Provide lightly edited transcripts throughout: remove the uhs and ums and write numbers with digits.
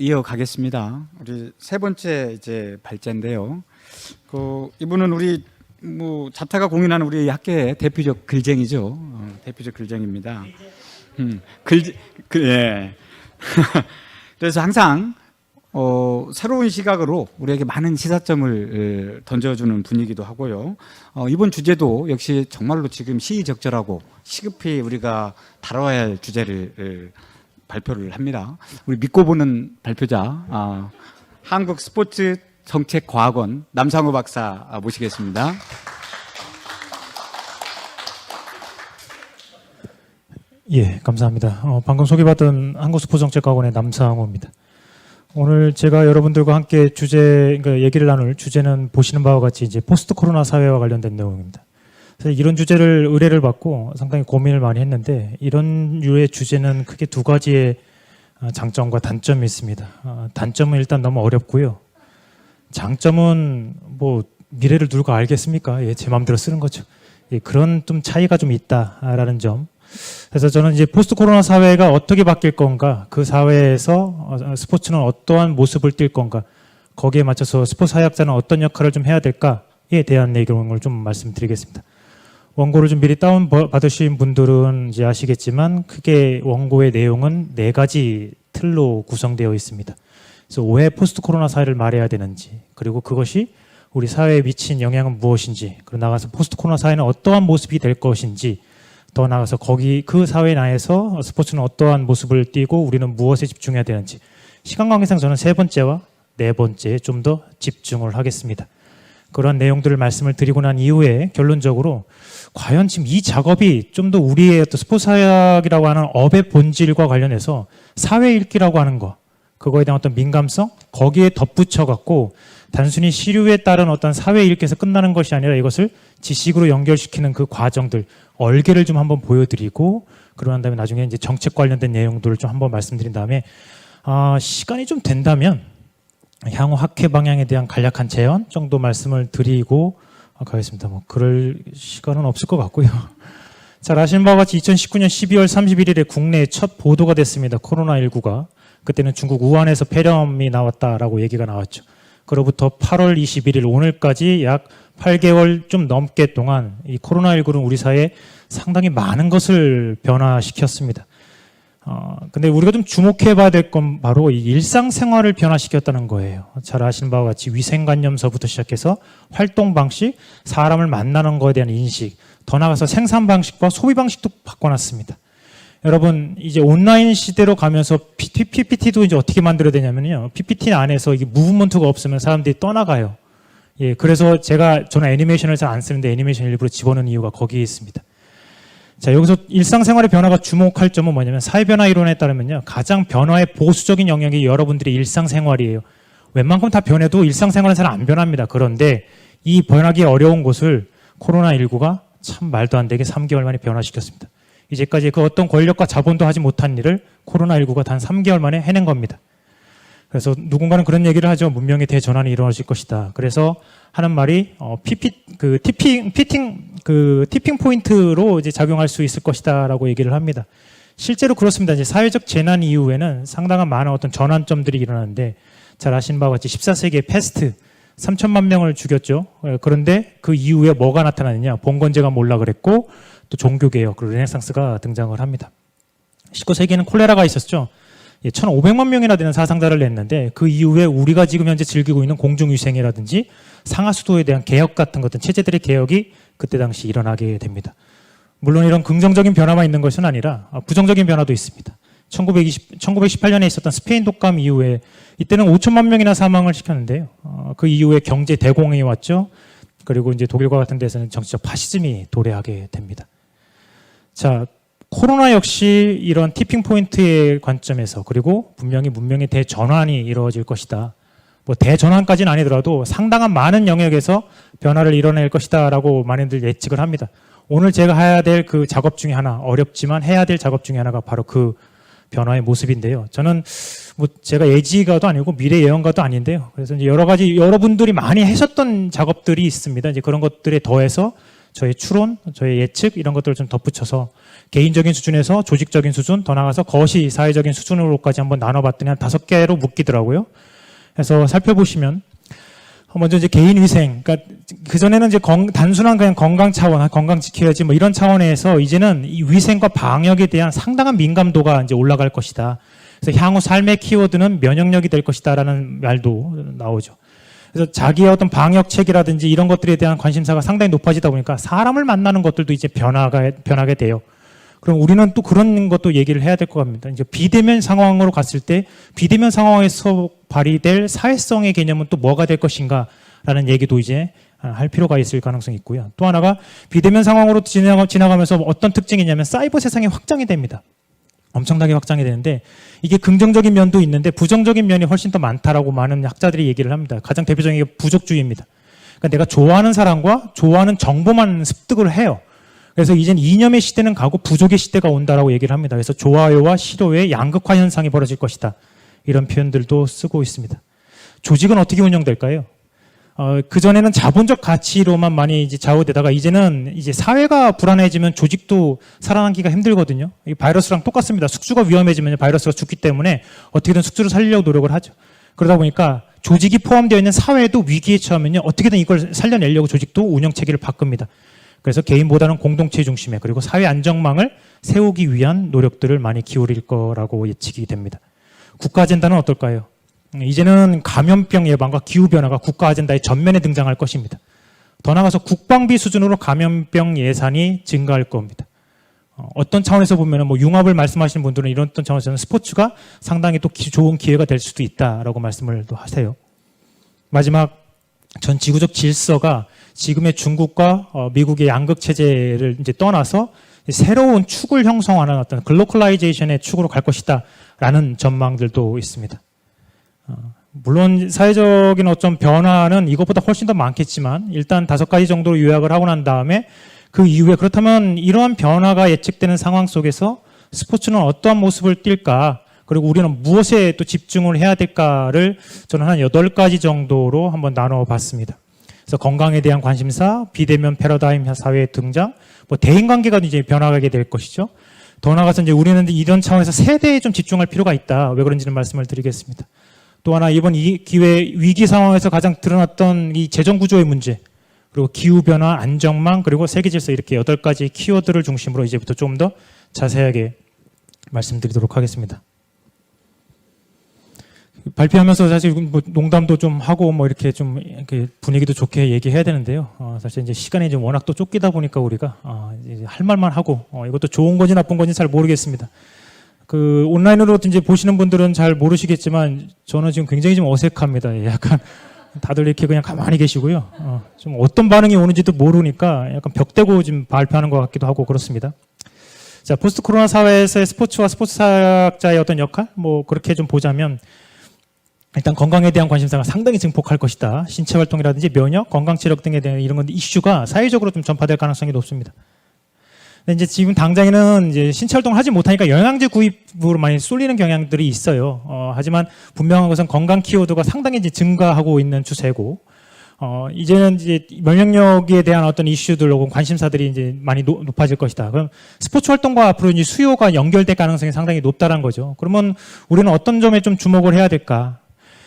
이어가겠습니다. 우리 세 번째 이제 발제인데요. 이분은 우리 자타가 공인하는 우리 학계의 대표적 글쟁이죠. 대표적 글쟁입니다. 예. 그래서 항상 새로운 시각으로 우리에게 많은 시사점을 던져주는 분이기도 하고요. 이번 주제도 역시 정말로 지금 시의적절하고 시급히 우리가 다뤄야 할 주제를 발표를 합니다. 우리 믿고 보는 발표자, 한국스포츠정책과학원 남상우 박사 모시겠습니다. 예, 감사합니다. 방금 소개받은 한국스포츠정책과학원의 남상우입니다. 오늘 제가 여러분들과 함께 그러니까 얘기를 나눌 주제는 보시는 바와 같이 이제 포스트 코로나 사회와 관련된 내용입니다. 그래서 이런 주제를 의뢰를 받고 상당히 고민을 많이 했는데, 이런 류의 주제는 크게 두 가지의 장점과 단점이 있습니다. 단점은 일단 너무 어렵고요. 장점은 미래를 누가 알겠습니까? 예, 제 마음대로 쓰는 거죠. 예, 그런 좀 차이가 좀 있다라는 점. 그래서 저는 이제 포스트 코로나 사회가 어떻게 바뀔 건가, 그 사회에서 스포츠는 어떠한 모습을 띌 건가, 거기에 맞춰서 스포츠 사회학자는 어떤 역할을 좀 해야 될까에 대한 내용을 좀 말씀드리겠습니다. 원고를 좀 미리 다운받으신 분들은 이제 아시겠지만, 크게 원고의 내용은 4가지 틀로 구성되어 있습니다. 그래서 왜 포스트 코로나 사회를 말해야 되는지, 그리고 그것이 우리 사회에 미친 영향은 무엇인지, 그리고 나가서 포스트 코로나 사회는 어떠한 모습이 될 것인지, 더 나아가서 그 사회 내에서 스포츠는 어떠한 모습을 띠고 우리는 무엇에 집중해야 되는지, 시간 관계상 저는 3번째와 4번째에 좀 더 집중을 하겠습니다. 그러한 내용들을 말씀을 드리고 난 이후에 결론적으로 과연 지금 이 작업이 좀 더 우리의 어떤 스포츠사학이라고 하는 업의 본질과 관련해서 사회 읽기라고 하는 거, 그거에 대한 어떤 민감성, 거기에 덧붙여 갖고 단순히 시류에 따른 어떤 사회 읽기에서 끝나는 것이 아니라 이것을 지식으로 연결시키는 그 과정들, 얼개를 좀 한번 보여드리고, 그러한 다음에 나중에 이제 정책 관련된 내용들을 좀 한번 말씀드린 다음에, 시간이 좀 된다면 향후 학회 방향에 대한 간략한 제언 정도 말씀을 드리고 가겠습니다. 그럴 시간은 없을 것 같고요. 잘 아시는 바와 같이 2019년 12월 31일에 국내에 첫 보도가 됐습니다. 코로나19가. 그때는 중국 우한에서 폐렴이 나왔다라고 얘기가 나왔죠. 그로부터 8월 21일 오늘까지 약 8개월 좀 넘게 동안 이 코로나19는 우리 사회에 상당히 많은 것을 변화시켰습니다. 근데 우리가 좀 주목해 봐야 될 건 바로 이 일상생활을 변화시켰다는 거예요. 잘 아시는 바와 같이 위생관념서부터 시작해서 활동 방식, 사람을 만나는 것에 대한 인식, 더 나아가서 생산 방식과 소비 방식도 바꿔놨습니다. 여러분, 이제 온라인 시대로 가면서 PPT도 이제 어떻게 만들어야 되냐면요. PPT 안에서 이게 무브먼트가 없으면 사람들이 떠나가요. 예, 그래서 저는 애니메이션을 잘 안 쓰는데 애니메이션 일부러 집어넣은 이유가 거기에 있습니다. 자, 여기서 일상생활의 변화가 주목할 점은 뭐냐면, 사회변화 이론에 따르면요, 가장 변화의 보수적인 영역이 여러분들의 일상생활이에요. 웬만큼 다 변해도 일상생활은 잘 안 변합니다. 그런데 이 변하기 어려운 곳을 코로나19가 참 말도 안 되게 3개월 만에 변화시켰습니다. 이제까지 그 어떤 권력과 자본도 하지 못한 일을 코로나19가 단 3개월 만에 해낸 겁니다. 그래서 누군가는 그런 얘기를 하죠. 문명의 대전환이 일어나실 것이다. 그래서 하는 말이 티핑 포인트로 이제 작용할 수 있을 것이다라고 얘기를 합니다. 실제로 그렇습니다. 이제 사회적 재난 이후에는 상당한 많은 어떤 전환점들이 일어나는데, 잘 아시는 바와 같이 14세기의 패스트 3천만 명을 죽였죠. 그런데 그 이후에 뭐가 나타나느냐? 봉건제가 몰라 그랬고, 또 종교개혁, 그리고 르네상스가 등장을 합니다. 19세기에는 콜레라가 있었죠. 1,500만 명이나 되는 사상자를 냈는데, 그 이후에 우리가 지금 현재 즐기고 있는 공중위생이라든지 상하수도에 대한 개혁 같은 것들, 체제들의 개혁이 그때 당시 일어나게 됩니다. 물론 이런 긍정적인 변화만 있는 것은 아니라 부정적인 변화도 있습니다. 1918년에 있었던 스페인 독감 이후에, 이때는 5천만 명이나 사망을 시켰는데요. 그 이후에 경제 대공황이 왔죠. 그리고 이제 독일과 같은 데서는 정치적 파시즘이 도래하게 됩니다. 자, 코로나 역시 이런 티핑 포인트의 관점에서, 그리고 분명히 문명의 대전환이 이루어질 것이다. 대전환까지는 아니더라도 상당한 많은 영역에서 변화를 이뤄낼 것이다 라고 많이들 예측을 합니다. 오늘 제가 해야 될 그 작업 중에 하나, 어렵지만 해야 될 작업 중에 하나가 바로 그 변화의 모습인데요. 저는 제가 예지가도 아니고 미래 예언가도 아닌데요. 그래서 이제 여러 가지 여러분들이 많이 하셨던 작업들이 있습니다. 이제 그런 것들에 더해서 저의 추론, 저의 예측 이런 것들을 좀 덧붙여서 개인적인 수준에서 조직적인 수준, 더 나아가서 거시 사회적인 수준으로까지 한번 나눠봤더니 한 5개로 묶이더라고요. 그래서 살펴보시면 먼저 이제 개인 위생, 그러니까 그 전에는 이제 단순한 그냥 건강 차원, 건강 지켜야지 뭐 이런 차원에서 이제는 이 위생과 방역에 대한 상당한 민감도가 이제 올라갈 것이다. 그래서 향후 삶의 키워드는 면역력이 될 것이다라는 말도 나오죠. 그래서 자기의 어떤 방역책이라든지 이런 것들에 대한 관심사가 상당히 높아지다 보니까 사람을 만나는 것들도 이제 변하게 돼요. 그럼 우리는 또 그런 것도 얘기를 해야 될 것 같습니다. 이제 비대면 상황으로 갔을 때 비대면 상황에서 발휘될 사회성의 개념은 또 뭐가 될 것인가라는 얘기도 이제 할 필요가 있을 가능성이 있고요. 또 하나가 비대면 상황으로 지나가면서 어떤 특징이 있냐면 사이버 세상이 확장이 됩니다. 엄청나게 확장이 되는데 이게 긍정적인 면도 있는데 부정적인 면이 훨씬 더 많다라고 많은 학자들이 얘기를 합니다. 가장 대표적인 게 부족주의입니다. 그러니까 내가 좋아하는 사람과 좋아하는 정보만 습득을 해요. 그래서 이젠 이념의 시대는 가고 부족의 시대가 온다라고 얘기를 합니다. 그래서 좋아요와 싫어요의 양극화 현상이 벌어질 것이다. 이런 표현들도 쓰고 있습니다. 조직은 어떻게 운영될까요? 그전에는 자본적 가치로만 많이 이제 좌우되다가 이제는 이제 사회가 불안해지면 조직도 살아남기가 힘들거든요. 이 바이러스랑 똑같습니다. 숙주가 위험해지면 바이러스가 죽기 때문에 어떻게든 숙주를 살리려고 노력을 하죠. 그러다 보니까 조직이 포함되어 있는 사회도 위기에 처하면요. 어떻게든 이걸 살려내려고 조직도 운영 체계를 바꿉니다. 그래서 개인보다는 공동체 중심의 그리고 사회 안정망을 세우기 위한 노력들을 많이 기울일 거라고 예측이 됩니다. 국가 아젠다는 어떨까요? 이제는 감염병 예방과 기후변화가 국가 아젠다의 전면에 등장할 것입니다. 더 나아가서 국방비 수준으로 감염병 예산이 증가할 겁니다. 어떤 차원에서 보면 뭐 융합을 말씀하시는 분들은 이런 어떤 차원에서는 스포츠가 상당히 또 좋은 기회가 될 수도 있다라고 말씀을 또 하세요. 마지막 전 지구적 질서가 지금의 중국과 미국의 양극 체제를 이제 떠나서 새로운 축을 형성하는 어떤 글로컬라이제이션의 축으로 갈 것이다라는 전망들도 있습니다. 물론 사회적인 어떤 변화는 이것보다 훨씬 더 많겠지만 일단 5가지 정도로 요약을 하고 난 다음에 그 이후에 그렇다면 이러한 변화가 예측되는 상황 속에서 스포츠는 어떠한 모습을 띨까 그리고 우리는 무엇에 또 집중을 해야 될까를 저는 한 8가지 정도로 한번 나눠봤습니다. 그래서 건강에 대한 관심사, 비대면 패러다임 사회의 등장, 뭐 대인관계가 이제 변화하게 될 것이죠. 더 나아가서 이제 우리는 이런 차원에서 세대에 좀 집중할 필요가 있다. 왜 그런지는 말씀을 드리겠습니다. 또 하나 이번 이 기회 위기 상황에서 가장 드러났던 이 재정 구조의 문제, 그리고 기후 변화, 안정망, 그리고 세계 질서 이렇게 8가지 키워드를 중심으로 이제부터 좀 더 자세하게 말씀드리도록 하겠습니다. 발표하면서 사실 뭐 농담도 좀 하고 뭐 이렇게 좀 이렇게 분위기도 좋게 얘기해야 되는데요. 사실 이제 시간이 좀 워낙 또 쫓기다 보니까 우리가 이제 할 말만 하고 이것도 좋은 건지 나쁜 건지 잘 모르겠습니다. 그 온라인으로 이제 보시는 분들은 잘 모르시겠지만 저는 지금 굉장히 좀 어색합니다. 약간 다들 이렇게 그냥 가만히 계시고요. 좀 어떤 반응이 오는지도 모르니까 약간 벽대고 지금 발표하는 것 같기도 하고 그렇습니다. 자, 포스트 코로나 사회에서의 스포츠와 스포츠 사학자의 어떤 역할 뭐 그렇게 좀 보자면. 일단 건강에 대한 관심사가 상당히 증폭할 것이다. 신체 활동이라든지 면역, 건강 체력 등에 대한 이런 건 이슈가 사회적으로 좀 전파될 가능성이 높습니다. 근데 이제 지금 당장에는 이제 신체 활동을 하지 못하니까 영양제 구입으로 많이 쏠리는 경향들이 있어요. 하지만 분명한 것은 건강 키워드가 상당히 이제 증가하고 있는 추세고, 이제는 이제 면역력에 대한 어떤 이슈들 혹은 관심사들이 이제 많이 높아질 것이다. 그럼 스포츠 활동과 앞으로 이제 수요가 연결될 가능성이 상당히 높다는 거죠. 그러면 우리는 어떤 점에 좀 주목을 해야 될까?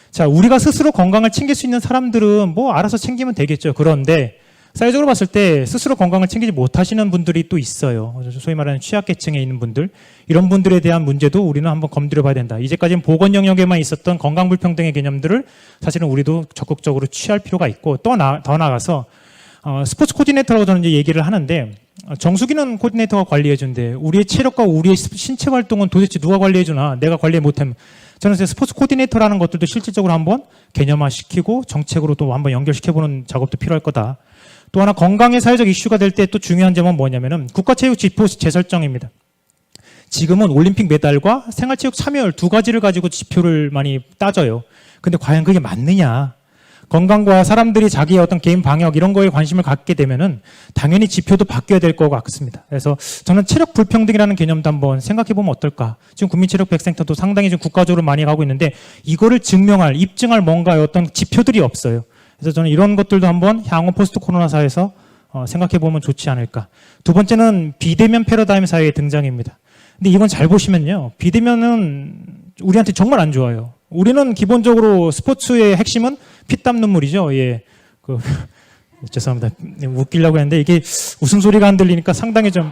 자, 우리가 스스로 건강을 챙길 수 있는 사람들은 뭐 알아서 챙기면 되겠죠. 그런데 사회적으로 봤을 때 스스로 건강을 챙기지 못하시는 분들이 또 있어요. 소위 말하는 취약계층에 있는 분들. 이런 분들에 대한 문제도 우리는 한번 검토해 봐야 된다. 이제까지는 보건 영역에만 있었던 건강 불평등의 개념들을 사실은 우리도 적극적으로 취할 필요가 있고 더 나아가서 스포츠 코디네이터라고 저는 이제 얘기를 하는데 정수기는 코디네이터가 관리해 준대. 우리의 체력과 우리의 신체 활동은 도대체 누가 관리해 주나? 내가 관리 못하면 저는 스포츠 코디네이터라는 것들도 실질적으로 한번 개념화시키고 정책으로 또 한번 연결시켜보는 작업도 필요할 거다. 또 하나 건강의 사회적 이슈가 될 때 또 중요한 점은 뭐냐면은 국가체육지표 재설정입니다. 지금은 올림픽 메달과 생활체육 참여율 2가지를 가지고 지표를 많이 따져요. 근데 과연 그게 맞느냐? 건강과 사람들이 자기의 어떤 개인 방역 이런 거에 관심을 갖게 되면은 당연히 지표도 바뀌어야 될 것 같습니다. 그래서 저는 체력 불평등이라는 개념도 한번 생각해 보면 어떨까? 지금 국민체력백센터도 상당히 좀 국가적으로 많이 가고 있는데 이거를 입증할 뭔가 어떤 지표들이 없어요. 그래서 저는 이런 것들도 한번 향후 포스트 코로나 사회에서 생각해 보면 좋지 않을까. 두 번째는 비대면 패러다임 사회의 등장입니다. 근데 이건 잘 보시면요. 비대면은 우리한테 정말 안 좋아요. 우리는 기본적으로 스포츠의 핵심은 피땀 눈물이죠. 예. 죄송합니다. 웃기려고 했는데 이게 웃음소리가 안 들리니까 상당히 좀,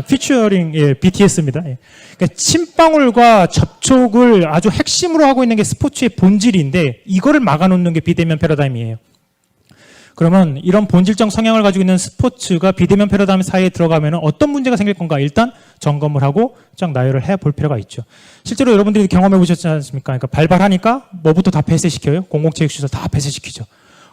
피처링, BTS입니다. 예. 그러니까 침방울과 접촉을 아주 핵심으로 하고 있는 게 스포츠의 본질인데 이거를 막아놓는 게 비대면 패러다임이에요. 그러면 이런 본질적 성향을 가지고 있는 스포츠가 비대면 패러다임 사이에 들어가면 어떤 문제가 생길 건가? 일단 점검을 하고 쫙 나열을 해볼 필요가 있죠. 실제로 여러분들이 경험해 보셨지 않습니까? 그러니까 발발하니까 뭐부터 다 폐쇄시켜요? 공공체육시설 다 폐쇄시키죠.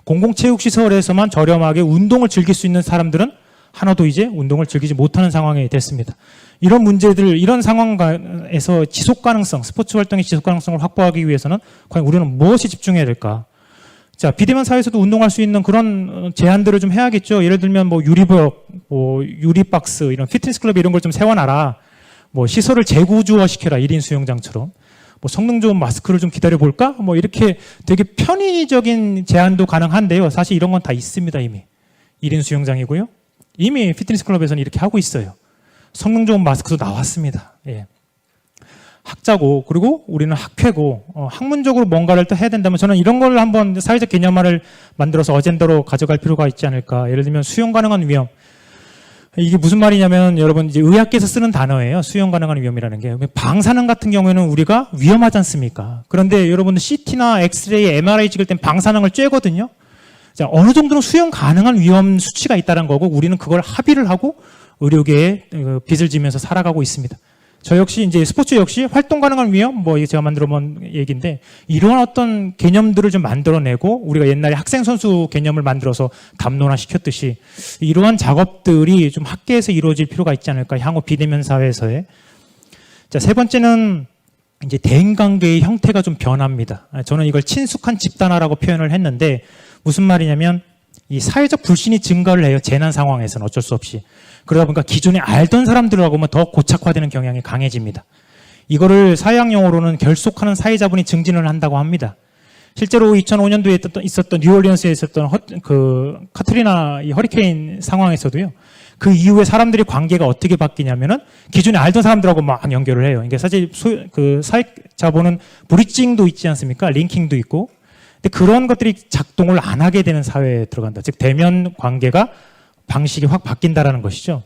공공체육시설에서만 저렴하게 운동을 즐길 수 있는 사람들은 하나도 이제 운동을 즐기지 못하는 상황이 됐습니다. 이런 문제들, 이런 상황에서 지속 가능성, 스포츠 활동의 지속 가능성을 확보하기 위해서는 과연 우리는 무엇에 집중해야 될까? 자, 비대면 사회에서도 운동할 수 있는 그런 제한들을 좀 해야겠죠. 예를 들면 뭐 유리벽, 뭐 유리박스, 이런 피트니스 클럽 이런 걸 좀 세워놔라. 뭐 시설을 재구조화시켜라. 1인 수영장처럼. 뭐 성능 좋은 마스크를 좀 기다려볼까? 뭐 이렇게 되게 편의적인 제한도 가능한데요. 사실 이런 건 다 있습니다, 이미. 1인 수영장이고요. 이미 피트니스 클럽에서는 이렇게 하고 있어요. 성능 좋은 마스크도 나왔습니다. 예. 학자고, 그리고 우리는 학회고, 학문적으로 뭔가를 또 해야 된다면 저는 이런 걸 한번 사회적 개념화를 만들어서 어젠다로 가져갈 필요가 있지 않을까. 예를 들면 수용 가능한 위험. 이게 무슨 말이냐면 여러분 이제 의학계에서 쓰는 단어예요. 수용 가능한 위험이라는 게. 방사능 같은 경우에는 우리가 위험하지 않습니까? 그런데 여러분들 CT나 엑스레이, MRI 찍을 땐 방사능을 쬐거든요. 자, 어느 정도는 수용 가능한 위험 수치가 있다는 거고 우리는 그걸 합의를 하고 의료계에 빚을 지면서 살아가고 있습니다. 저 역시 이제 스포츠 역시 활동 가능한 위험, 뭐 제가 만들어 본 얘기인데 이러한 어떤 개념들을 좀 만들어내고 우리가 옛날에 학생 선수 개념을 만들어서 담론화 시켰듯이 이러한 작업들이 좀 학계에서 이루어질 필요가 있지 않을까 향후 비대면 사회에서의. 자, 세 번째는 이제 대인관계의 형태가 좀 변합니다. 저는 이걸 친숙한 집단화라고 표현을 했는데 무슨 말이냐면 이 사회적 불신이 증가를 해요. 재난 상황에서는 어쩔 수 없이. 그러다 보니까 기존에 알던 사람들하고는 더 고착화되는 경향이 강해집니다. 이거를 사회학 용어로는 결속하는 사회자본이 증진을 한다고 합니다. 실제로 2005년도에 있었던 뉴올리언스에 있었던 카트리나 이 허리케인 상황에서도요. 그 이후에 사람들이 관계가 어떻게 바뀌냐면은 기존에 알던 사람들하고 막 연결을 해요. 이게 사실 사회자본은 브리징도 있지 않습니까? 링킹도 있고. 근데 그런 것들이 작동을 안 하게 되는 사회에 들어간다. 즉 대면 관계가 방식이 확 바뀐다라는 것이죠.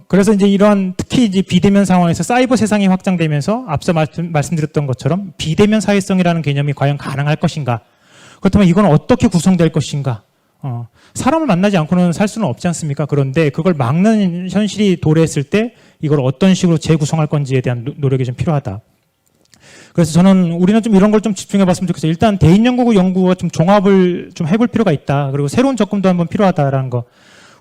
그래서 이제 이런 특히 이제 비대면 상황에서 사이버 세상이 확장되면서 앞서 말씀드렸던 것처럼 비대면 사회성이라는 개념이 과연 가능할 것인가? 그렇다면 이건 어떻게 구성될 것인가? 사람을 만나지 않고는 살 수는 없지 않습니까? 그런데 그걸 막는 현실이 도래했을 때 이걸 어떤 식으로 재구성할 건지에 대한 노력이 좀 필요하다. 그래서 저는 우리는 좀 이런 걸 좀 집중해 봤으면 좋겠어요. 일단 대인 연구와 좀 종합을 좀 해볼 필요가 있다. 그리고 새로운 접근도 한번 필요하다라는 거.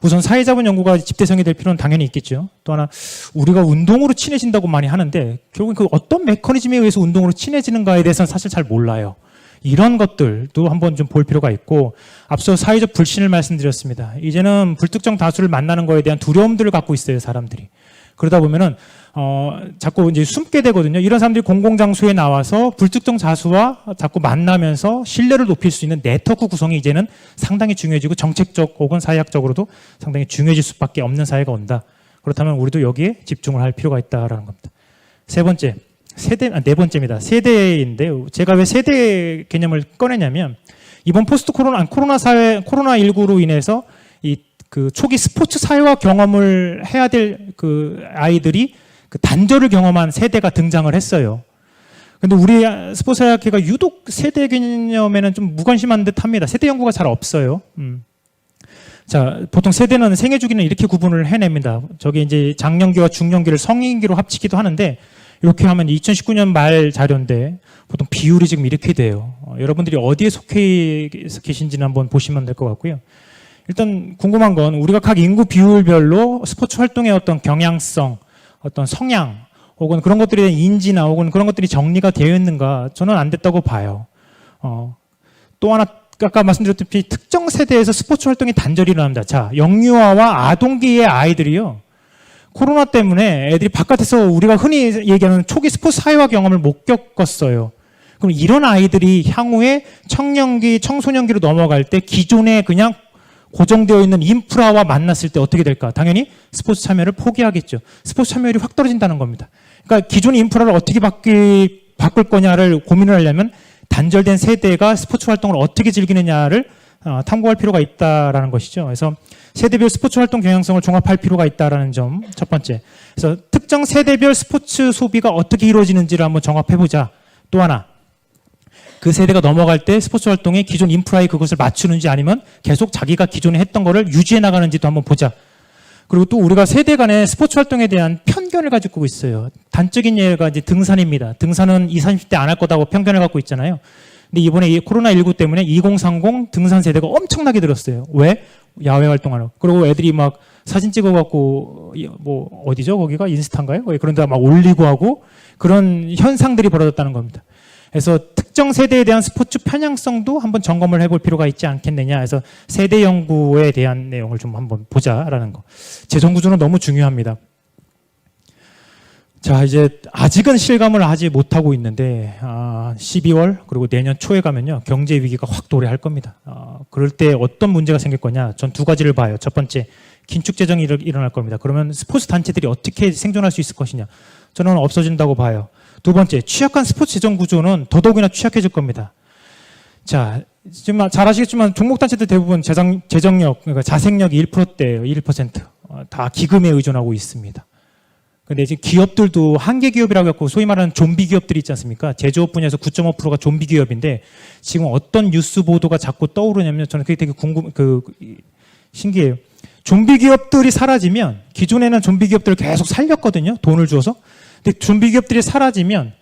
우선 사회자본 연구가 집대성이 될 필요는 당연히 있겠죠. 또 하나 우리가 운동으로 친해진다고 많이 하는데 결국은 그 어떤 메커니즘에 의해서 운동으로 친해지는가에 대해서는 사실 잘 몰라요. 이런 것들도 한번 좀 볼 필요가 있고 앞서 사회적 불신을 말씀드렸습니다. 이제는 불특정 다수를 만나는 거에 대한 두려움들을 갖고 있어요, 사람들이. 그러다 보면은 자꾸 이제 숨게 되거든요. 이런 사람들이 공공장소에 나와서 불특정 다수와 자꾸 만나면서 신뢰를 높일 수 있는 네트워크 구성이 이제는 상당히 중요해지고 정책적 혹은 사회학적으로도 상당히 중요해질 수밖에 없는 사회가 온다. 그렇다면 우리도 여기에 집중을 할 필요가 있다라는 겁니다. 네 번째입니다. 세대인데 제가 왜 세대 개념을 꺼내냐면 이번 포스트 코로나 사회 코로나19로 인해서 그 초기 스포츠 사회화 경험을 해야 될 그 아이들이 그 단절을 경험한 세대가 등장을 했어요. 근데 우리 스포츠 사회학회가 유독 세대 개념에는 좀 무관심한 듯 합니다. 세대 연구가 잘 없어요. 자, 보통 세대는 생애 주기는 이렇게 구분을 해냅니다. 저게 이제 장년기와 중년기를 성인기로 합치기도 하는데 이렇게 하면 2019년 말 자료인데 보통 비율이 지금 이렇게 돼요. 여러분들이 어디에 속해 계신지는 한번 보시면 될 것 같고요. 일단 궁금한 건 우리가 각 인구 비율별로 스포츠 활동의 어떤 경향성, 어떤 성향 혹은 그런 것들에 대한 인지나 혹은 그런 것들이 정리가 되어 있는가 저는 안 됐다고 봐요. 또 하나 아까 말씀드렸듯이 특정 세대에서 스포츠 활동이 단절이 일어납니다. 자, 영유아와 아동기의 아이들이요. 코로나 때문에 애들이 바깥에서 우리가 흔히 얘기하는 초기 스포츠 사회화 경험을 못 겪었어요. 그럼 이런 아이들이 향후에 청년기, 청소년기로 넘어갈 때 기존에 그냥 고정되어 있는 인프라와 만났을 때 어떻게 될까? 당연히 스포츠 참여를 포기하겠죠. 스포츠 참여율이 확 떨어진다는 겁니다. 그러니까 기존의 인프라를 어떻게 바꿀 거냐를 고민을 하려면 단절된 세대가 스포츠 활동을 어떻게 즐기느냐를 탐구할 필요가 있다라는 것이죠. 그래서 세대별 스포츠 활동 경향성을 종합할 필요가 있다라는 점 첫 번째. 그래서 특정 세대별 스포츠 소비가 어떻게 이루어지는지를 한번 종합해보자. 또 하나, 그 세대가 넘어갈 때 스포츠 활동에 기존 인프라에 그것을 맞추는지 아니면 계속 자기가 기존에 했던 거를 유지해 나가는지도 한번 보자. 그리고 또 우리가 세대 간의 스포츠 활동에 대한 편견을 가지고 있어요. 단적인 예가 이제 등산입니다. 등산은 20, 30대 안 할 거다고 편견을 갖고 있잖아요. 근데 이번에 이 코로나19 때문에 2030 등산 세대가 엄청나게 늘었어요. 왜? 야외 활동하러. 그리고 애들이 막 사진 찍어갖고 뭐 어디죠? 거기가 인스타인가요? 그런 데 막 올리고 하고 그런 현상들이 벌어졌다는 겁니다. 그래서 특정 세대에 대한 스포츠 편향성도 한번 점검을 해볼 필요가 있지 않겠느냐 해서 세대 연구에 대한 내용을 좀 한번 보자라는 거. 재정 구조는 너무 중요합니다. 자, 이제 아직은 실감을 하지 못하고 있는데 12월 그리고 내년 초에 가면요 경제 위기가 확 도래할 겁니다. 그럴 때 어떤 문제가 생길 거냐? 전 두 가지를 봐요. 첫 번째, 긴축 재정이 일어날 겁니다. 그러면 스포츠 단체들이 어떻게 생존할 수 있을 것이냐? 저는 없어진다고 봐요. 두 번째, 취약한 스포츠 재정 구조는 더더욱이나 취약해질 겁니다. 자, 지금 잘 아시겠지만 종목 단체들 대부분 재정력, 그러니까 자생력이 1%대예요. 1%. 다 기금에 의존하고 있습니다. 근데 지금 기업들도 한계 기업이라고 해서 소위 말하는 좀비 기업들이 있지 않습니까? 제조업 분야에서 9.5%가 좀비 기업인데 지금 어떤 뉴스 보도가 자꾸 떠오르냐면 저는 그게 되게 신기해요. 좀비 기업들이 사라지면 기존에는 좀비 기업들을 계속 살렸거든요. 돈을 주어서. 근데 좀비 기업들이 사라지면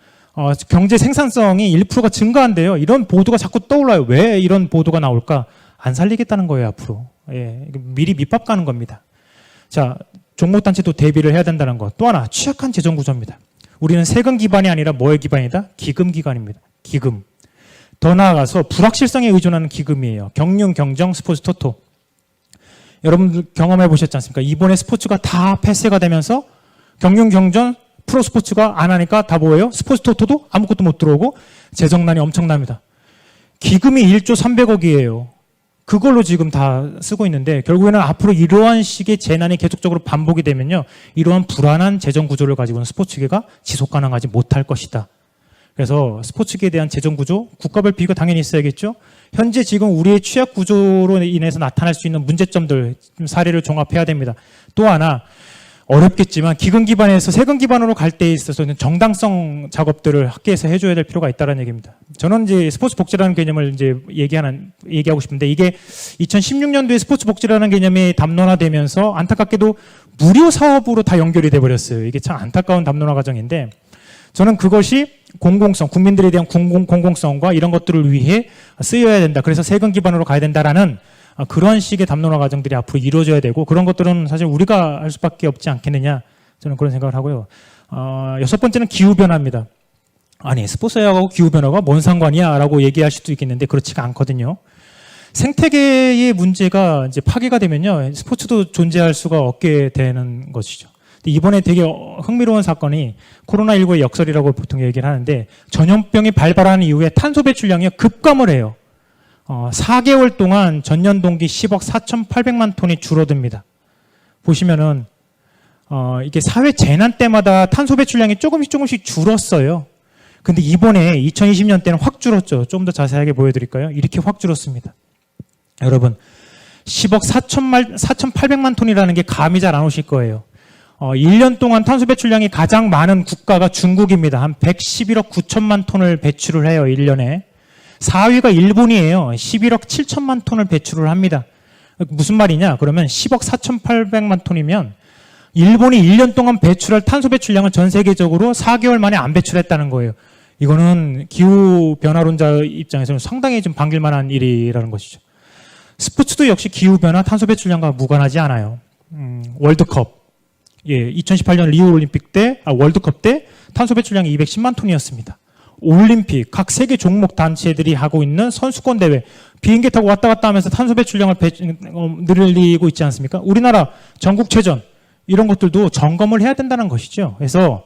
경제 생산성이 1%가 증가한대요. 이런 보도가 자꾸 떠올라요. 왜 이런 보도가 나올까? 안 살리겠다는 거예요, 앞으로. 예, 미리 밑밥 가는 겁니다. 자, 종목단체도 대비를 해야 된다는 것. 또 하나, 취약한 재정 구조입니다. 우리는 세금 기반이 아니라 뭐의 기반이다? 기금 기반입니다. 기금. 더 나아가서 불확실성에 의존하는 기금이에요. 경륜, 경정, 스포츠, 토토. 여러분들 경험해 보셨지 않습니까? 이번에 스포츠가 다 폐쇄가 되면서 경륜, 경전, 프로스포츠가 안 하니까 다 뭐예요? 스포츠 토토도 아무것도 못 들어오고 재정난이 엄청납니다. 기금이 1조 300억이에요. 그걸로 지금 다 쓰고 있는데 결국에는 앞으로 이러한 식의 재난이 계속적으로 반복이 되면요. 이러한 불안한 재정 구조를 가지고는 스포츠계가 지속 가능하지 못할 것이다. 그래서 스포츠계에 대한 재정 구조, 국가별 비교가 당연히 있어야겠죠. 현재 지금 우리의 취약 구조로 인해서 나타날 수 있는 문제점들 사례를 종합해야 됩니다. 또 하나 어렵겠지만 기금 기반에서 세금 기반으로 갈 때에 있어서는 정당성 작업들을 학계에서 해줘야 될 필요가 있다는 얘기입니다. 저는 이제 스포츠 복지라는 개념을 이제 얘기하고 싶은데 이게 2016년도에 스포츠 복지라는 개념이 담론화되면서 안타깝게도 무료 사업으로 다 연결이 돼 버렸어요. 이게 참 안타까운 담론화 과정인데 저는 그것이 공공성, 국민들에 대한 공공성과 이런 것들을 위해 쓰여야 된다. 그래서 세금 기반으로 가야 된다라는 그런 식의 담론화 과정들이 앞으로 이루어져야 되고 그런 것들은 사실 우리가 할 수밖에 없지 않겠느냐 저는 그런 생각을 하고요. 여섯 번째는 기후변화입니다. 아니 스포츠하고 기후변화가 뭔 상관이야 라고 얘기할 수도 있겠는데 그렇지가 않거든요. 생태계의 문제가 이제 파괴가 되면요 스포츠도 존재할 수가 없게 되는 것이죠. 이번에 되게 흥미로운 사건이 코로나19의 역설이라고 보통 얘기를 하는데 전염병이 발발한 이후에 탄소 배출량이 급감을 해요. 4개월 동안 전년 동기 10억 4,800만 톤이 줄어듭니다. 보시면은 이게 사회 재난 때마다 탄소 배출량이 조금씩 줄었어요. 근데 이번에 2020년 때는 확 줄었죠. 좀 더 자세하게 보여드릴까요? 이렇게 확 줄었습니다. 여러분 10억 4,800만 톤이라는 게 감이 잘 안 오실 거예요. 1년 동안 탄소 배출량이 가장 많은 국가가 중국입니다. 한 111억 9천만 톤을 배출을 해요. 1년에. 4위가 일본이에요. 11억 7천만 톤을 배출을 합니다. 무슨 말이냐? 그러면 10억 4,800만 톤이면 일본이 1년 동안 배출할 탄소 배출량을 전 세계적으로 4개월 만에 안 배출했다는 거예요. 이거는 기후변화론자 입장에서는 상당히 좀 반길 만한 일이라는 것이죠. 스포츠도 역시 기후변화, 탄소 배출량과 무관하지 않아요. 월드컵. 2018년 리우올림픽 때, 월드컵 때 탄소 배출량이 210만 톤이었습니다. 올림픽, 각 세계 종목 단체들이 하고 있는 선수권 대회, 비행기 타고 왔다 갔다 하면서 탄소 배출량을 늘리고 있지 않습니까? 우리나라 전국체전, 이런 것들도 점검을 해야 된다는 것이죠. 그래서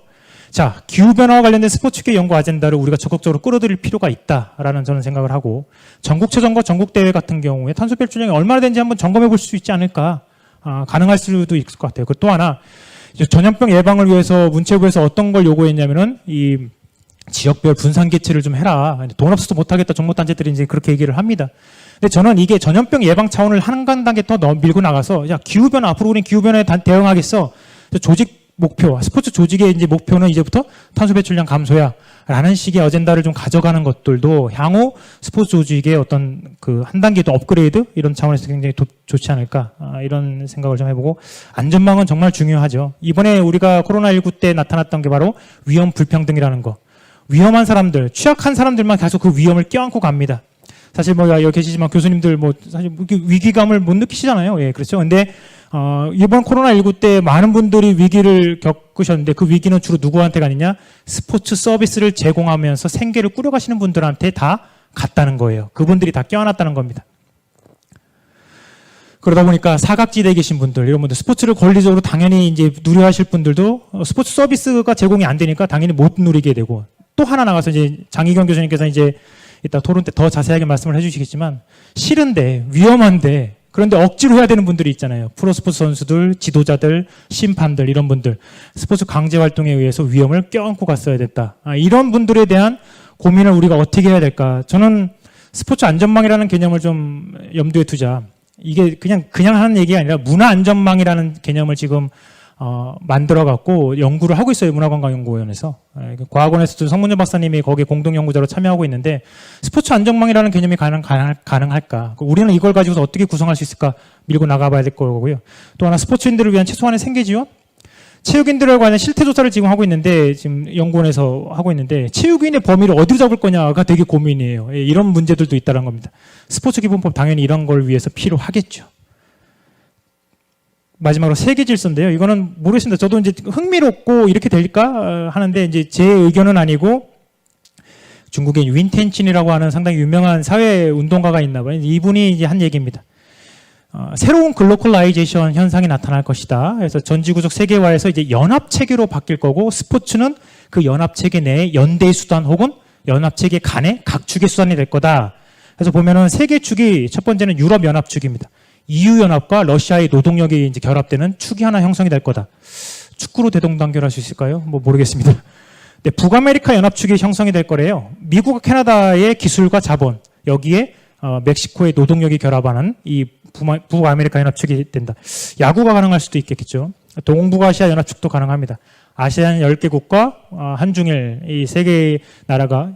자, 기후변화와 관련된 스포츠계 연구 아젠다를 우리가 적극적으로 끌어들일 필요가 있다라는 저는 생각을 하고, 전국체전과 전국대회 같은 경우에 탄소 배출량이 얼마나 되는지 한번 점검해 볼 수 있지 않을까, 가능할 수도 있을 것 같아요. 그리고 또 하나, 이제 전염병 예방을 위해서 문체부에서 어떤 걸 요구했냐면은 이 지역별 분산 개최를 좀 해라. 돈 없어서 못하겠다. 정보단체들이 이제 그렇게 얘기를 합니다. 근데 저는 이게 전염병 예방 차원을 한 단계 더 밀고 나가서, 야, 기후변화, 앞으로 우리는 기후변화에 대응하겠어. 조직 목표, 스포츠 조직의 이제 목표는 이제부터 탄소 배출량 감소야. 라는 식의 어젠다를 좀 가져가는 것들도 향후 스포츠 조직의 어떤 그 한 단계 더 업그레이드? 이런 차원에서 굉장히 좋지 않을까. 이런 생각을 좀 해보고, 안전망은 정말 중요하죠. 이번에 우리가 코로나19 때 나타났던 게 바로 위험 불평등이라는 거. 위험한 사람들, 취약한 사람들만 계속 그 위험을 껴안고 갑니다. 사실 뭐 여기 계시지만 교수님들 뭐 사실 위기감을 못 느끼시잖아요. 예, 그렇죠. 근데 이번 코로나19 때 많은 분들이 위기를 겪으셨는데 그 위기는 주로 누구한테 가느냐? 스포츠 서비스를 제공하면서 생계를 꾸려가시는 분들한테 다 갔다는 거예요. 그분들이 다 껴안았다는 겁니다. 그러다 보니까 사각지대에 계신 분들, 이런 분들, 스포츠를 권리적으로 당연히 이제 누려하실 분들도 스포츠 서비스가 제공이 안 되니까 당연히 못 누리게 되고, 또 하나 나가서 이제 장희경 교수님께서 이제 이따 토론 때 더 자세하게 말씀을 해주시겠지만, 싫은데, 위험한데, 그런데 억지로 해야 되는 분들이 있잖아요. 프로스포츠 선수들, 지도자들, 심판들, 이런 분들. 스포츠 강제 활동에 의해서 위험을 껴안고 갔어야 됐다. 이런 분들에 대한 고민을 우리가 어떻게 해야 될까. 저는 스포츠 안전망이라는 개념을 좀 염두에 두자. 이게 그냥 하는 얘기가 아니라 문화 안전망이라는 개념을 지금 만들어갖고 연구를 하고 있어요. 문화관광연구원에서. 과학원에서도 성문열 박사님이 거기에 공동연구자로 참여하고 있는데, 스포츠 안전망이라는 개념이 가능할까? 우리는 이걸 가지고서 어떻게 구성할 수 있을까? 밀고 나가봐야 될 거고요. 또 하나, 스포츠인들을 위한 최소한의 생계 지원? 체육인들에 관한 실태조사를 지금 하고 있는데, 지금 연구원에서 하고 있는데, 체육인의 범위를 어디로 잡을 거냐가 되게 고민이에요. 이런 문제들도 있다는 겁니다. 스포츠 기본법 당연히 이런 걸 위해서 필요하겠죠. 마지막으로 세계 질서인데요. 이거는 모르겠습니다. 저도 이제 흥미롭고 이렇게 될까 하는데, 이제 제 의견은 아니고, 중국의 윈텐친이라고 하는 상당히 유명한 사회 운동가가 있나 봐요. 이분이 이제 한 얘기입니다. 새로운 글로컬라이제이션 현상이 나타날 것이다. 그래서 전지구적 세계화에서 이제 연합 체계로 바뀔 거고, 스포츠는 그 연합 체계 내에 연대 수단 혹은 연합 체계 간의 각축의 수단이 될 거다. 그래서 보면은 세계 축이 첫 번째는 유럽 연합 축입니다. EU 연합과 러시아의 노동력이 이제 결합되는 축이 하나 형성이 될 거다. 축구로 대동단결할 수 있을까요? 뭐 모르겠습니다. 네, 북아메리카 연합축이 형성이 될 거래요. 미국과 캐나다의 기술과 자본, 여기에 멕시코의 노동력이 결합하는 이 북아메리카 연합축이 된다. 야구가 가능할 수도 있겠죠. 동북아시아 연합축도 가능합니다. 아시안 10개국과 한중일 이 세 개의 나라가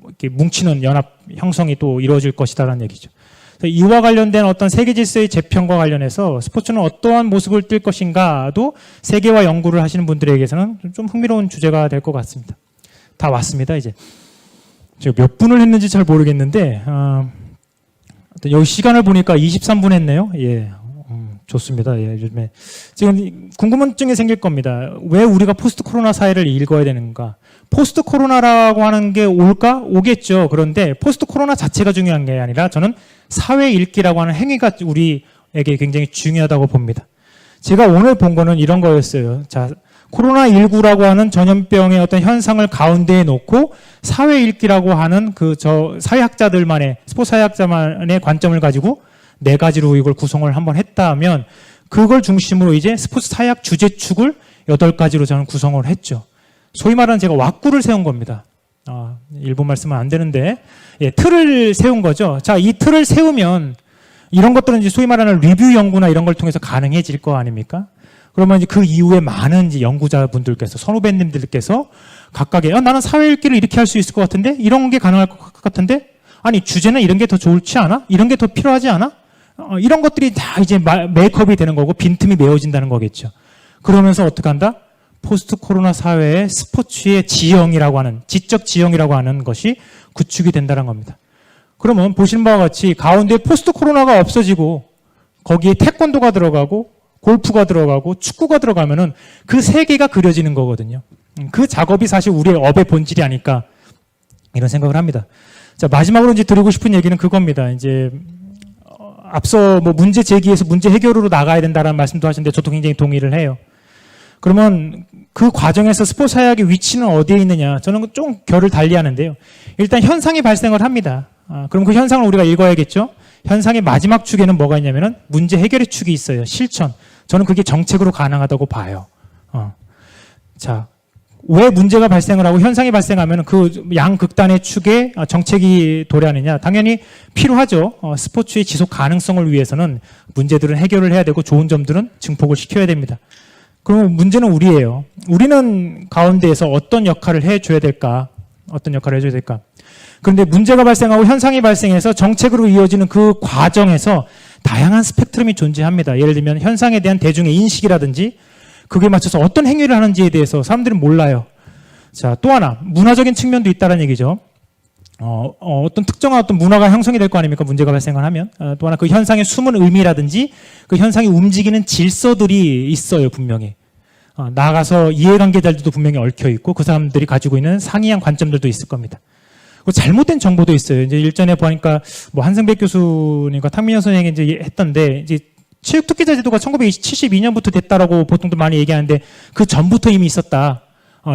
이렇게 뭉치는 연합 형성이 또 이루어질 것이다라는 얘기죠. 이와 관련된 어떤 세계 질서의 재편과 관련해서 스포츠는 어떠한 모습을 띨 것인가도 세계화 연구를 하시는 분들에게서는 좀 흥미로운 주제가 될 것 같습니다. 다 왔습니다, 이제. 제가 몇 분을 했는지 잘 모르겠는데, 여기 시간을 보니까 23분 했네요. 예. 좋습니다. 예, 요즘에. 지금 궁금증이 생길 겁니다. 왜 우리가 포스트 코로나 사회를 읽어야 되는가? 포스트 코로나라고 하는 게 올까? 오겠죠. 그런데 포스트 코로나 자체가 중요한 게 아니라 저는 사회 읽기라고 하는 행위가 우리에게 굉장히 중요하다고 봅니다. 제가 오늘 본 거는 이런 거였어요. 자, 코로나19라고 하는 전염병의 어떤 현상을 가운데에 놓고 사회 읽기라고 하는 사회학자들만의, 스포츠 사회학자만의 관점을 가지고 네 가지로 이걸 구성을 한번 했다면, 그걸 중심으로 이제 스포츠 사회학 주제축을 8가지로 저는 구성을 했죠. 소위 말하는 제가 왁구를 세운 겁니다. 일본 말씀은 안 되는데, 예, 틀을 세운 거죠. 자, 이 틀을 세우면 이런 것들은 이제 소위 말하는 리뷰 연구나 이런 걸 통해서 가능해질 거 아닙니까? 그러면 이제 그 이후에 많은 이제 연구자분들께서, 선후배님들께서 각각의, 나는 사회 읽기를 이렇게 할 수 있을 것 같은데, 이런 게 가능할 것 같은데, 아니, 주제는 이런 게 더 좋지 않아? 이런 게 더 필요하지 않아? 이런 것들이 다 이제 메이크업이 되는 거고 빈틈이 메워진다는 거겠죠. 그러면서 어떻게 한다? 포스트 코로나 사회의 스포츠의 지형이라고 하는, 지적 지형이라고 하는 것이 구축이 된다는 겁니다. 그러면 보시는 바와 같이 가운데 포스트 코로나가 없어지고 거기에 태권도가 들어가고 골프가 들어가고 축구가 들어가면은 그 세계가 그려지는 거거든요. 그 작업이 사실 우리의 업의 본질이 아닐까, 이런 생각을 합니다. 자, 마지막으로 이제 드리고 싶은 얘기는 그겁니다. 이제 앞서 뭐 문제 제기에서 문제 해결으로 나가야 된다는 말씀도 하시는데 저도 굉장히 동의를 해요. 그러면 그 과정에서 스포츠 사회학의 위치는 어디에 있느냐? 저는 좀 결을 달리 하는데요. 일단 현상이 발생을 합니다. 그럼 그 현상을 우리가 읽어야겠죠? 현상의 마지막 축에는 뭐가 있냐면은 문제 해결의 축이 있어요. 실천. 저는 그게 정책으로 가능하다고 봐요. 자, 왜 문제가 발생을 하고 현상이 발생하면 그 양극단의 축에 정책이 도래하느냐? 당연히 필요하죠. 스포츠의 지속 가능성을 위해서는 문제들은 해결을 해야 되고 좋은 점들은 증폭을 시켜야 됩니다. 그럼 문제는 우리예요. 우리는 가운데에서 어떤 역할을 해줘야 될까? 어떤 역할을 해줘야 될까? 그런데 문제가 발생하고 현상이 발생해서 정책으로 이어지는 그 과정에서 다양한 스펙트럼이 존재합니다. 예를 들면 현상에 대한 대중의 인식이라든지 그게 맞춰서 어떤 행위를 하는지에 대해서 사람들은 몰라요. 자, 또 하나 문화적인 측면도 있다는 얘기죠. 어떤 특정한 어떤 문화가 형성이 될 거 아닙니까? 문제가 발생을 하면. 또 하나 그 현상의 숨은 의미라든지 그 현상이 움직이는 질서들이 있어요, 분명히. 나아가서 이해관계자들도 분명히 얽혀 있고 그 사람들이 가지고 있는 상이한 관점들도 있을 겁니다. 그리고 잘못된 정보도 있어요. 이제 일전에 보니까 뭐 한승백 교수님과 탕민현 선생님이 이제 했던데 이제 체육 특기자 제도가 1972년부터 됐다라고 보통도 많이 얘기하는데 그 전부터 이미 있었다.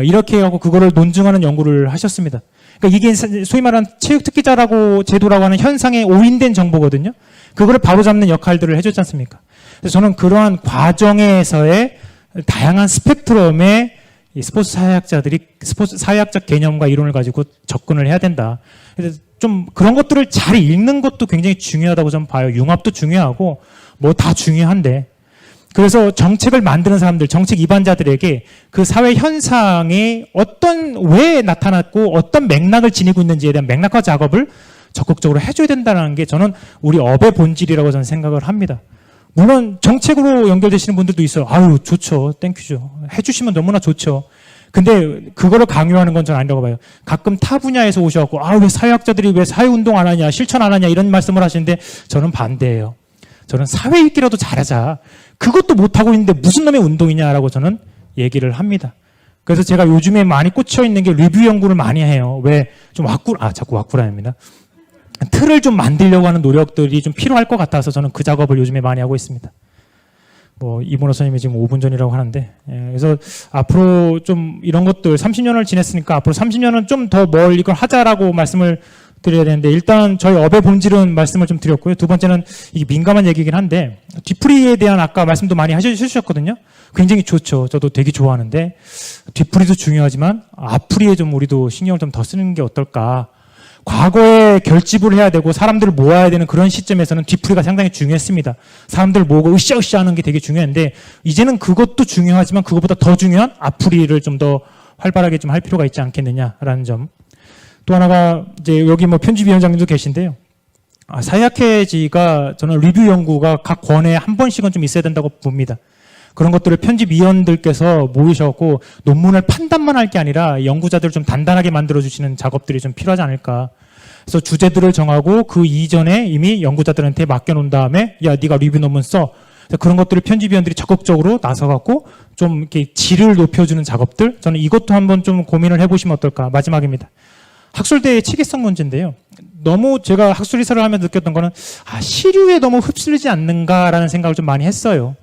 이렇게 하고 그거를 논증하는 연구를 하셨습니다. 그러니까 이게 소위 말하는 체육 특기자라고 제도라고 하는 현상에 올인된 정보거든요. 그거를 바로잡는 역할들을 해줬지 않습니까? 그래서 저는 그러한 과정에서의 다양한 스펙트럼의 이 스포츠 사회학자들이 스포츠 사회학적 개념과 이론을 가지고 접근을 해야 된다. 그래서 좀 그런 것들을 잘 읽는 것도 굉장히 중요하다고 저는 봐요. 융합도 중요하고 뭐 다 중요한데. 그래서 정책을 만드는 사람들, 정책 입안자들에게 그 사회 현상이 왜 나타났고 어떤 맥락을 지니고 있는지에 대한 맥락화 작업을 적극적으로 해줘야 된다는 게 저는 우리 업의 본질이라고 저는 생각을 합니다. 물론 정책으로 연결되시는 분들도 있어요. 아유, 좋죠. 땡큐죠. 해주시면 너무나 좋죠. 근데 그거를 강요하는 건 저는 아니라고 봐요. 가끔 타 분야에서 오셔갖고 왜 사회학자들이 왜 사회운동 안 하냐, 실천 안 하냐 이런 말씀을 하시는데 저는 반대예요. 저는 사회 읽기라도 잘하자. 그것도 못하고 있는데 무슨 놈의 운동이냐라고 저는 얘기를 합니다. 그래서 제가 요즘에 많이 꽂혀 있는 게 리뷰 연구를 많이 해요. 왜 좀 자꾸 왁구라입니다. 틀을 좀 만들려고 하는 노력들이 좀 필요할 것 같아서 저는 그 작업을 요즘에 많이 하고 있습니다. 뭐 이문호 선생님이 지금 5분 전이라고 하는데 그래서 앞으로 좀 이런 것들 30년을 지냈으니까 앞으로 30년은 좀 더 뭘 이걸 하자라고 말씀을 드려야 되는데 일단 저희 업의 본질은 말씀을 좀 드렸고요. 두 번째는 이게 민감한 얘기긴 한데 뒤풀이에 대한 아까 말씀도 많이 해주셨거든요. 굉장히 좋죠. 저도 되게 좋아하는데 뒤풀이도 중요하지만 앞풀이에 좀 우리도 신경을 좀 더 쓰는 게 어떨까. 과거에 결집을 해야 되고 사람들을 모아야 되는 그런 시점에서는 뒤풀이가 상당히 중요했습니다. 사람들 모으고 으쌰으쌰 하는 게 되게 중요한데 이제는 그것도 중요하지만 그것보다 더 중요한 앞풀이를 좀 더 활발하게 좀 할 필요가 있지 않겠느냐라는 점. 또 하나가 이제 여기 뭐 편집위원장님도 계신데요. 사회학회지가 저는 리뷰 연구가 각 권에 한 번씩은 좀 있어야 된다고 봅니다. 그런 것들을 편집위원들께서 모이셔갖고 논문을 판단만 할 게 아니라 연구자들을 좀 단단하게 만들어주시는 작업들이 좀 필요하지 않을까. 그래서 주제들을 정하고 그 이전에 이미 연구자들한테 맡겨놓은 다음에 야, 네가 리뷰 논문 써. 그런 것들을 편집위원들이 적극적으로 나서갖고 좀 이렇게 질을 높여주는 작업들. 저는 이것도 한번 좀 고민을 해보시면 어떨까. 마지막입니다. 학술대의 체계성 문제인데요. 너무 제가 학술 이사를 하면서 느꼈던 거는 시류에 너무 흡수되지 않는가라는 생각을 좀 많이 했어요.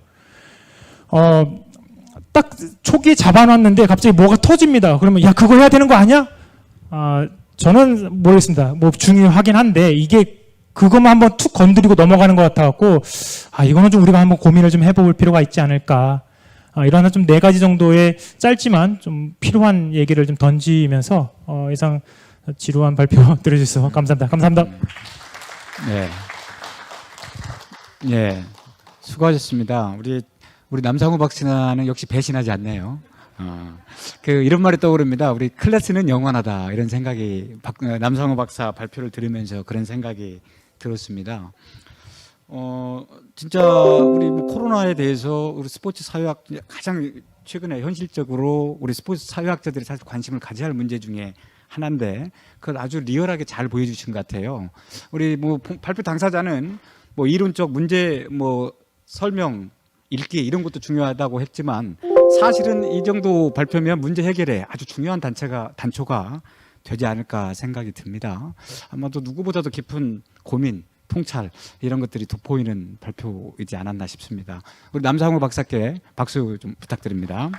딱 초기에 잡아놨는데 갑자기 뭐가 터집니다. 그러면 야 그거 해야 되는 거 아니야? 저는 모르겠습니다. 뭐 중요하긴 한데 이게 그것만 한번 툭 건드리고 넘어가는 것 같아갖고 이거는 좀 우리가 한번 고민을 좀 해볼 필요가 있지 않을까. 이런 좀 4가지 정도의 짧지만 좀 필요한 얘기를 좀 던지면서 이상 지루한 발표 들어주셔서 감사합니다. 감사합니다. 네, 수고하셨습니다. 우리 남상우 박사는 역시 배신하지 않네요. 이런 말이 떠오릅니다. 우리 클래스는 영원하다 이런 생각이 남상우 박사 발표를 들으면서 그런 생각이 들었습니다. 진짜 우리 코로나에 대해서 우리 스포츠 사회학 가장 최근에 현실적으로 우리 스포츠 사회학자들이 사실 관심을 가져야 할 문제 중에 하나인데 그걸 아주 리얼하게 잘 보여주신 것 같아요. 우리 뭐 발표 당사자는 뭐 이론적 문제 뭐 설명 읽기 이런 것도 중요하다고 했지만 사실은 이 정도 발표면 문제 해결에 아주 중요한 단초가 되지 않을까 생각이 듭니다. 아마도 누구보다도 깊은 고민 통찰 이런 것들이 돋보이는 발표이지 않았나 싶습니다. 우리 남상호 박사께 박수 좀 부탁드립니다.